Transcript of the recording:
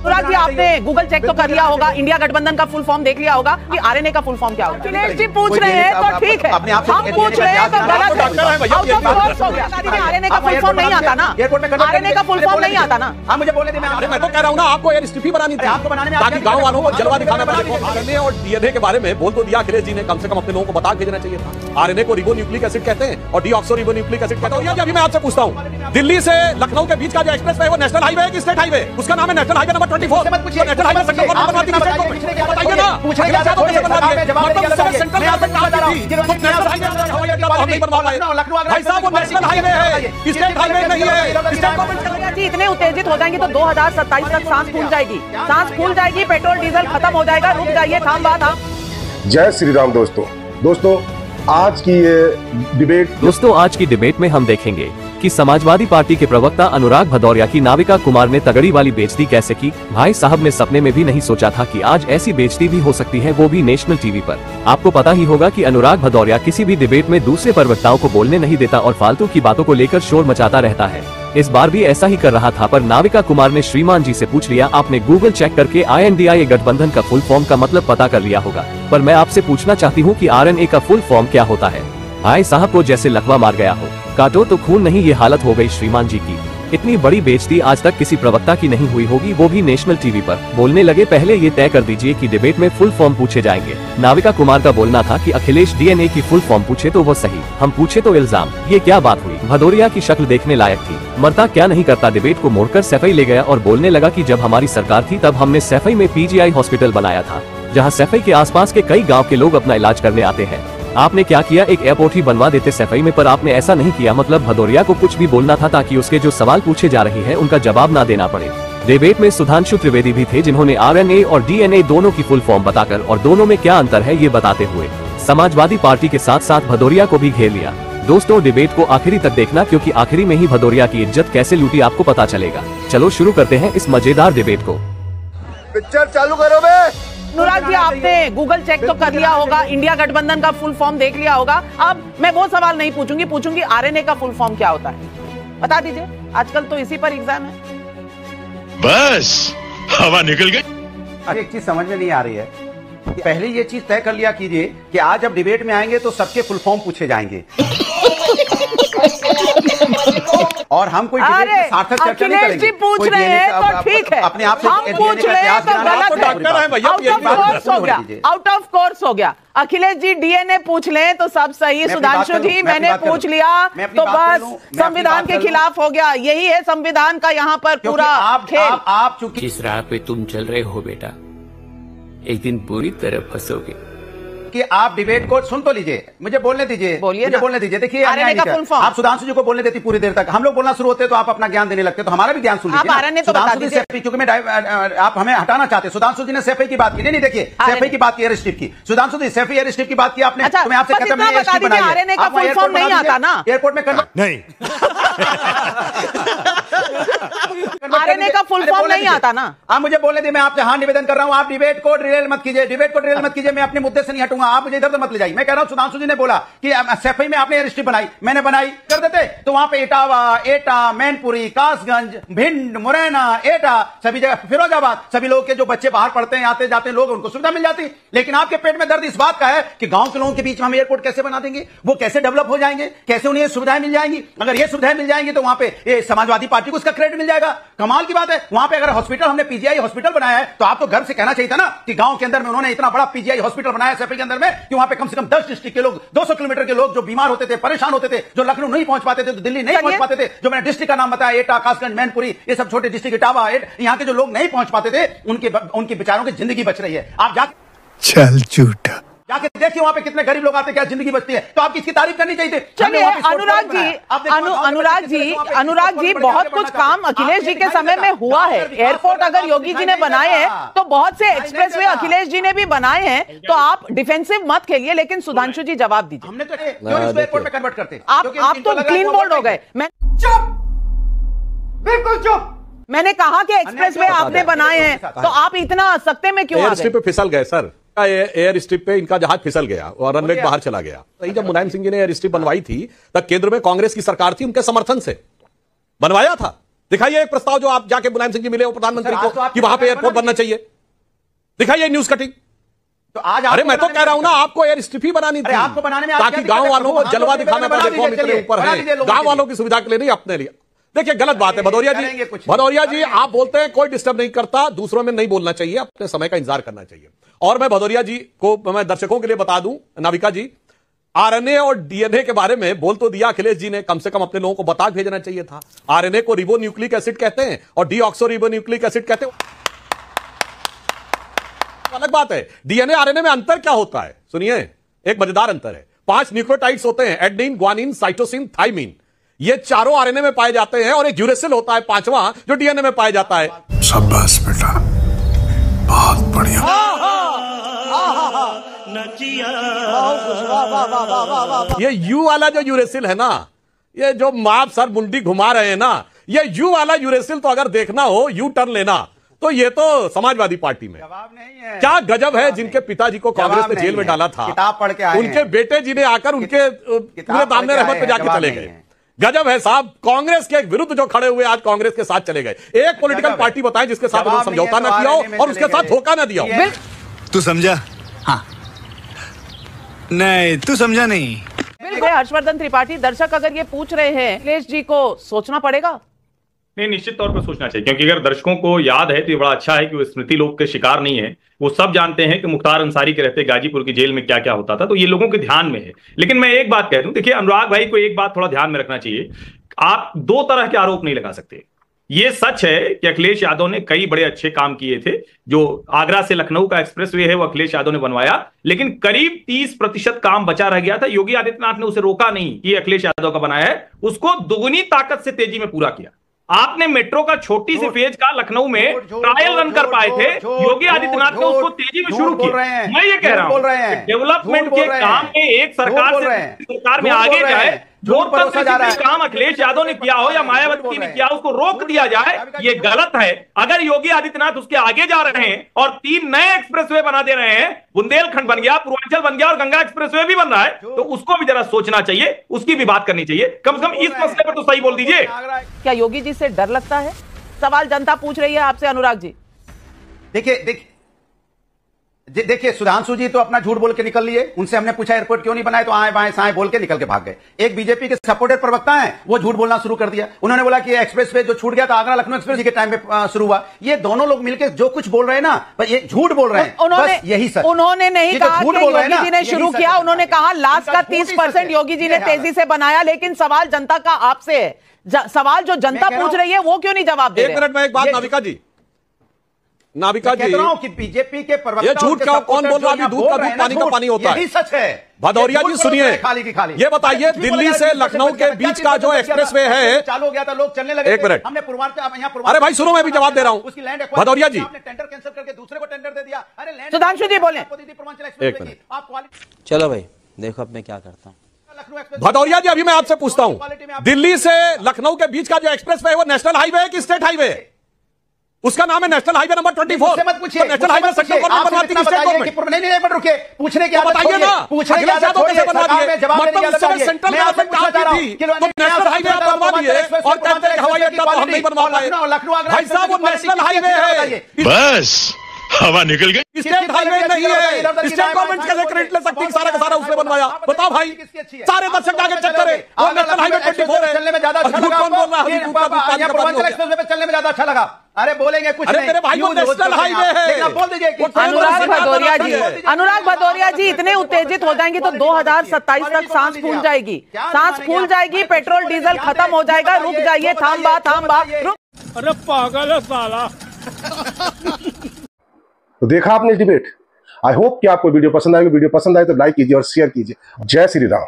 अनुराग जी, आपने Google check तो कर लिया होगा, इंडिया गठबंधन का फुल फॉर्म देख लिया होगा कि आरएनए का फुल फॉर्म क्या होगा। अखिलेश जी पूछ रहे हैं तो ठीक है, हम पूछ रहे हैं तो गलत है। आउट ऑफ कोर्स हो गया। आरएनए का फुल फॉर्म नहीं आता ना, आरएनए का फुल फॉर्म नहीं आता ना। आप मुझे बोले थे, मैं तो कह रहा हूँ ना, आपको एयर स्ट्रिप ही बनानी थी, आपको बनाने में ताकि गांव वालों को जलवा दिखाना पड़े। आरएनए और डीएनए के बारे में बोल तो दिया अखिलेश जी ने, कम से कम अपने लोगों को बता भेजना चाहिए था। आरएनए को रिबोन्यूक्लिक एसिड कहते हैं और डीऑक्सोरिबोन्यूक्लिक एसिड कहते हैं। अभी मैं आपसे पूछता हूँ, दिल्ली से लखनऊ के बीच का जो एक्सप्रेस है वो नेशनल हाईवे है कि स्टेट हाईवे? उसका नाम है national highway number 24। National highway central government बनवाती है, बताइए ना, सेंट्रल भाई साहब, वो नेशनल हाईवे है, स्टेट हाईवे नहीं है। इतने उत्तेजित हो जाएंगे तो 2027 तक सांस फूल जाएगी, सांस फूल जाएगी, पेट्रोल डीजल खत्म हो जाएगा। रुक जाइए, थाम बात आप। जय श्री राम। दोस्तों आज की ये डिबेट में हम देखेंगे कि समाजवादी पार्टी के प्रवक्ता अनुराग भदौरिया की नाविका कुमार ने तगड़ी वाली बेइज्जती कैसे की। भाई साहब ने सपने में भी नहीं सोचा था कि आज ऐसी बेइज्जती भी हो सकती है, वो भी नेशनल टीवी पर। आपको पता ही होगा कि अनुराग भदौरिया किसी भी डिबेट में दूसरे प्रवक्ताओं को बोलने नहीं देता और फालतू की बातों को लेकर शोर मचाता रहता है। इस बार भी ऐसा ही कर रहा था, पर नाविका कुमार ने श्रीमान जी से पूछ लिया, आपने गूगल चेक करके INDIA गठबंधन का फुल फॉर्म का मतलब पता कर लिया होगा, पर मैं आपसे पूछना चाहती हूँ कि RNA का फुल फॉर्म क्या होता है? भाई साहब को जैसे लकवा मार गया हो, काटो तो खून नहीं, ये हालत हो गई श्रीमान जी की। इतनी बड़ी बेइज्जती आज तक किसी प्रवक्ता की नहीं हुई होगी, वो भी नेशनल टीवी पर। बोलने लगे पहले ये तय कर दीजिए कि डिबेट में फुल फॉर्म पूछे जाएंगे। नाविका कुमार का बोलना था कि अखिलेश DNA की फुल फॉर्म पूछे तो वो सही, हम पूछे तो इल्जाम। ये क्या बात हुई? भदौरिया की शक्ल देखने लायक थी, मरता क्या नहीं करता। डिबेट को मोड़कर सैफई ले गया और बोलने लगा कि जब हमारी सरकार थी तब हमने सैफई में PGI हॉस्पिटल बनाया था, जहाँ सैफई के आसपास के कई गाँव के लोग अपना इलाज करने आते हैं। आपने क्या किया, एक एयरपोर्ट ही बनवा देते सैफई में, पर आपने ऐसा नहीं किया। मतलब भदौरिया को कुछ भी बोलना था ताकि उसके जो सवाल पूछे जा रहे हैं उनका जवाब ना देना पड़े। डिबेट में सुधांशु त्रिवेदी भी थे, जिन्होंने RNA और DNA दोनों की फुल फॉर्म बताकर और दोनों में क्या अंतर है ये बताते हुए समाजवादी पार्टी के साथ साथ भदौरिया को भी घेर लिया। दोस्तों डिबेट को आखिरी तक देखना, क्योंकि आखिरी में ही भदौरिया की इज्जत कैसे लूटी आपको पता चलेगा। चलो शुरू करते हैं इस मजेदार डिबेट को। पिक्चर चालू करो बे। अनुराग जी, आपने गूगल चेक तो कर लिया होगा, इंडिया गठबंधन का फुल फॉर्म देख लिया होगा। अब मैं वो सवाल नहीं पूछूंगी RNA का फुल फॉर्म क्या होता है, बता दीजिए। आजकल तो इसी पर एग्जाम है। बस हवा निकल गई। अब एक चीज समझ में नहीं आ रही है, पहले ये चीज तय कर लिया कीजिए कि आज जब डिबेट में आएंगे तो सबके फुल फॉर्म पूछे जाएंगे और हम कोई सार्थक चर्चा नहीं करेंगे। पूछ रहे हैं तो ठीक है, अपने आप से हम पूछ रहे हैं तो गलत है। आउट ऑफ कोर्स हो गया। अखिलेश जी DNA पूछ लें तो सब सही, सुधांशु जी मैंने पूछ लिया तो बस संविधान के खिलाफ हो गया। यही है संविधान का यहाँ पर पूरा खेल। आप चूंकि जिस राह पे तुम चल रहे हो बेटा, एक दिन पूरी तरह फंसोगे। कि आप डिबेट को सुन तो लीजिए, मुझे बोलने दीजिए, मुझे बोलने दीजिए। देखिए आप सुधांशु जी को बोलने देती पूरी देर तक, हम लोग बोलना शुरू होते तो आप अपना ज्ञान देने लगते, तो हमारा भी ज्ञान सुन लीजिए। सुधांशु जी सैफई, क्योंकि मैं आप हमें हटाना चाहते। सुधांशु जी ने सैफई की बात की, नहीं देखिए सैफई की बात की, एयर स्ट्रिप की। सुधांशु जी सैफई एयर स्ट्रिप की बात की आपने, तो मैं आपसे कहता हूं RNA का फुल फॉर्म नहीं आता ना, एयरपोर्ट में करना नहीं। RNA का फुल फॉर्म नहीं आता ना। आप मुझे बोलने दीजिए, मैं आपसे हाँ निवेदन कर रहा हूं, आप डिबेट को डिरेल मत कीजिए, डिबेट को डिरेल मत कीजिए। मैं अपने मुद्दे से नहीं हटूंगा, आप मुझे इधर से मत ले जाइए। मैं कह रहा हूं सुधांशु जी ने बोला कि सैफई में आपने एयर स्ट्रिप बनाई, मैंने बनाई, कर देते तो वहां पे इटावा, एटा, मैनपुरी, कासगंज, भिंड, मुरैना, एटा, सभी जगह, फिरोजाबाद, सभी लोग के जो बच्चे बाहर पढ़ते हैं, आते जाते लोग, उनको सुविधा मिल जाती। लेकिन आपके पेट में दर्द इस बात का है कि गांव के लोगों के बीच में हम एयरपोर्ट कैसे बना देंगे, वो कैसे डेवलप हो जाएंगे, कैसे उन्हें सुविधाएं मिल जाएंगी। अगर ये सुविधाएं मिल जाएंगी तो वहां पे समाजवादी पार्टी को उसका क्रेडिट मिल जाएगा। कमाल की बात है, वहां पे अगर हॉस्पिटल हमने PGI हॉस्पिटल बनाया है तो आपको गर्व से कहना चाहिए था ना कि गांव के अंदर में उन्होंने इतना बड़ा PGI हॉस्पिटल बनाया सैफई के अंदर में, कि वहां पे कम से कम 10 डिस्ट्रिक्ट के लोग, 200 किलोमीटर के लोग जो बीमार होते थे, परेशान होते थे, जो लखनऊ नहीं पहुंच पाते थे, तो दिल्ली नहीं पहुंच पाते थे, जो मैंने डिस्ट्रिक्ट का नाम बताया, एटा, कासगंज, मैनपुरी, ये सब छोटे डिस्ट्रिक्ट, इटावा, यहाँ के जो लोग नहीं पहुंच पाते थे, उनके बेचारों की जिंदगी बच रही है। आप चल झूठा जाके देखिए वहां पे कितने गरीब लोग आते हैं, क्या जिंदगी बचती है। तो आपकी इसकी तारीफ करनी चाहिए। चलिए अनुराग जी बहुत कुछ काम अखिलेश जी के समय में हुआ है। एयरपोर्ट अगर योगी जी ने बनाए हैं तो बहुत से एक्सप्रेसवे अखिलेश जी ने भी बनाए हैं, तो आप डिफेंसिव मत खेलिए। लेकिन सुधांशु जी जवाब दीजिए। हमने तो क्यों इसको एयरपोर्ट में कन्वर्ट करते? आप तो क्लीन बोल्ड हो गए। मैं चुप, बिल्कुल चुप। मैंने कहा कि एक्सप्रेसवे आपने बनाए हैं, तो आप इतना सत्ते में क्यों आ गए? एयर स्ट्रिप पे फिसल गए सर, एयर स्ट्रिप पे इनका जहाज फिसल गया और रनवे बाहर चला गया। जब मुलायम सिंह जी ने एयर स्ट्रिप बनवाई थी तब केंद्र में कांग्रेस की सरकार थी, उनके समर्थन से बनवाया था। दिखाइए एक प्रस्ताव जो आप जाके मुलायम सिंह जी मिले हो प्रधानमंत्री को कि वहां पे एयरपोर्ट बनना चाहिए, दिखाइए न्यूज कटिंग। तो आज अरे मैं तो कह रहा हूं ना, आपको एयर स्ट्रिप ही बनानी थी, आपको बनाने में ताकि गांव वालों को जलवा दिखाना पड़े, देखो हम इतने ऊपर हैं, गांव वालों की सुविधा के लिए नहीं, अपने लिए। देखिए गलत बात है भदौरिया जी आप बोलते हैं कोई डिस्टर्ब नहीं करता, दूसरों में नहीं बोलना चाहिए, अपने समय का इंतजार करना चाहिए। और मैं भदौरिया जी को मैं दर्शकों के लिए बता दूं, नाविका जी, आरएनए और डीएनए के बारे में बोल तो दिया अखिलेश जी ने, कम से कम अपने लोगों को बता भेजना चाहिए था। आरएनए को रिबो न्यूक्लिक एसिड कहते हैं और डीऑक्सो रिबो न्यूक्लिक एसिड कहते हैं, अलग बात है। डीएनए आरएनए में अंतर क्या होता है सुनिए, एक मजेदार अंतर है। 5 न्यूक्लियोटाइड्स होते हैं, एडेनिन, ग्वानिन, साइटोसिन, थाइमिन, ये चारों आरएनए में पाए जाते हैं और एक यूरेसिल होता है 5वां जो डीएनए में पाया जाता है। शाबाश बेटा, बहुत बढ़िया। ये यू वाला जो यूरेसिल है ना, ये जो माप सर मुंडी घुमा रहे हैं ना, ये यू वाला यूरेसिल तो अगर देखना हो, यू टर्न लेना, तो ये तो समाजवादी पार्टी में जवाब नहीं है। क्या गजब है, जिनके पिताजी को कांग्रेस ने जेल में डाला था, किताब पढ़ के आए उनके हैं। बेटे जी ने आकर उनके पूरे दामने रहमत पे जाके चले गए। गजब है साहब, कांग्रेस के विरुद्ध जो खड़े हुए आज कांग्रेस के साथ चले गए। एक पॉलिटिकल पार्टी बताएं जिसके साथ उन्होंने समझौता ना किया हो और उसके साथ धोखा ना दिया हो। तू समझा? हाँ नहीं तू समझा नहीं। बिल्कुल हर्षवर्धन त्रिपाठी, दर्शक अगर ये पूछ रहे हैं अखिलेश जी को सोचना पड़ेगा। नहीं, निश्चित तौर पर सोचना चाहिए, क्योंकि अगर दर्शकों को याद है तो ये बड़ा अच्छा है कि वो स्मृति लोग के शिकार नहीं है। वो सब जानते हैं कि मुख्तार अंसारी के रहते गाजीपुर की जेल में क्या क्या होता था, तो ये लोगों के ध्यान में है। लेकिन मैं एक बात कह दूं, देखिए अनुराग भाई को एक बात थोड़ा ध्यान में रखना चाहिए, आप 2 तरह के आरोप नहीं लगा सकते। ये सच है कि अखिलेश यादव ने कई बड़े अच्छे काम किए थे, जो आगरा से लखनऊ का एक्सप्रेसवे है वो अखिलेश यादव ने बनवाया, लेकिन करीब 30% काम बचा रह गया था। योगी आदित्यनाथ ने उसे रोका नहीं कि अखिलेश यादव का बनाया है, उसको दुगुनी ताकत से तेजी में पूरा किया। आपने मेट्रो का छोटी सी फेज का लखनऊ में ट्रायल रन कर पाए थे, योगी आदित्यनाथ ने उसको तेजी में शुरू किया। मैं ये कह रहा हूं डेवलपमेंट के काम में एक सरकार से सरकार में आगे जाए, जो काम अखिलेश यादव ने किया हो या मायावती ने किया उसको रोक दिया जाए, ये गलत है। अगर योगी आदित्यनाथ उसके आगे जा रहे हैं और 3 नए एक्सप्रेसवे बना दे रहे हैं, बुंदेलखंड बन गया, पूर्वांचल बन गया और गंगा एक्सप्रेसवे भी बन रहा है, तो उसको भी जरा सोचना चाहिए, उसकी भी बात करनी चाहिए। कम से कम इस मसले पर तो सही बोल दीजिए। क्या योगी जी से डर लगता है? सवाल जनता पूछ रही है आपसे अनुराग जी। देखिए सुधांशु जी तो अपना झूठ बोल के निकल लिए, उनसे हमने पूछा एयरपोर्ट क्यों नहीं बनाए तो आए बाएं साएं बोल के निकल के भाग गए। एक बीजेपी के सपोर्टेड प्रवक्ता हैं, वो झूठ बोलना शुरू कर दिया। उन्होंने बोला कि एक्सप्रेस वे जो छूट गया था आगरा लखनऊ एक्सप्रेस जी के टाइम पे शुरू हुआ। ये दोनों लोग मिलकर जो कुछ बोल रहे हैं ना, पर ये झूठ बोल रहे हैं। उन्होंने यही सच, उन्होंने नहीं कहा कि योगी जी ने शुरू किया, उन्होंने कहा लास्ट का 30% योगी जी ने तेजी से बनाया। लेकिन सवाल जनता का आपसे है, सवाल जो जनता पूछ रही है वो क्यों नहीं जवाब दे रहे? 1 मिनट में एक बात नाविका जी, नाविका जी, कि बीजेपी के प्रवक्ता, ये झूठ क्या, कौन बोल रहा है? दूध का दूध पानी का पानी होता है। यही सच है। भदौरिया जी सुनिए, ये बताइए दिल्ली से लखनऊ के बीच का जो एक्सप्रेसवे है, चालू हो गया था, लोग चलने लगे। 1 मिनट, हमने अरे भाई सुनो, मैं भी जवाब दे रहा हूं। भदौरिया जी, टेंडर कैंसिल करके दूसरे को टेंडर दे दिया। अरे सुधांशु जी बोले। 1 मिनट, चलो भाई देखो अब मैं क्या करता हूं। भदौरिया जी अभी मैं आपसे पूछता हूं, दिल्ली से लखनऊ के बीच का जो एक्सप्रेसवे है वो नेशनल हाईवे है कि स्टेट हाईवे है? उसका नाम है नेशनल हाईवे नंबर 24। मत पूछिए, नेशनल हाईवे सेंट्रल गवर्नमेंट बनवाती है, स्टेट गवर्नमेंट नहीं एक मिनट रुकिए, पूछने की आदत बताइए ना, पूछने की आदत छोड़िए, सरकार में जवाब देने की आदत छोड़िए। सेंट्रल गवर्नमेंट आती थी तो नेशनल हाईवे आप बनवा दिए और कहते हैं हवाई अड्डा तो हम नहीं बनवा पाए। भाई साहब वो नेशनल हाईवे है, बस हवा निकल गई। स्टेट हाईवे नहीं है, स्टेट गवर्नमेंट कैसे क्रेडिट ले सकती है? सारा का सारा उसने बनवाया। बताओ भाई, सारे दर्शक आगे चेक करें, वो नेशनल हाईवे 24 है। चलने में ज्यादा अच्छा लगा, चलने में ज्यादा अच्छा लगा। अरे बोलेंगे कुछ नहीं, मेरे भाई वो नेशनल हाईवे है। बोल दीजिए। अनुराग भदौरिया जी इतने उत्तेजित हो जाएंगे तो 2027 तक सांस फूल जाएगी, सांस फूल जाएगी, पेट्रोल डीजल खत्म हो जाएगा। रुक जाइए, थाम बा रुक। अरे पागल है साला। तो देखा आपने डिबेट। आई होप कि आपको वीडियो पसंद आएगी। वीडियो पसंद आए तो लाइक कीजिए और शेयर कीजिए। जय श्री राम।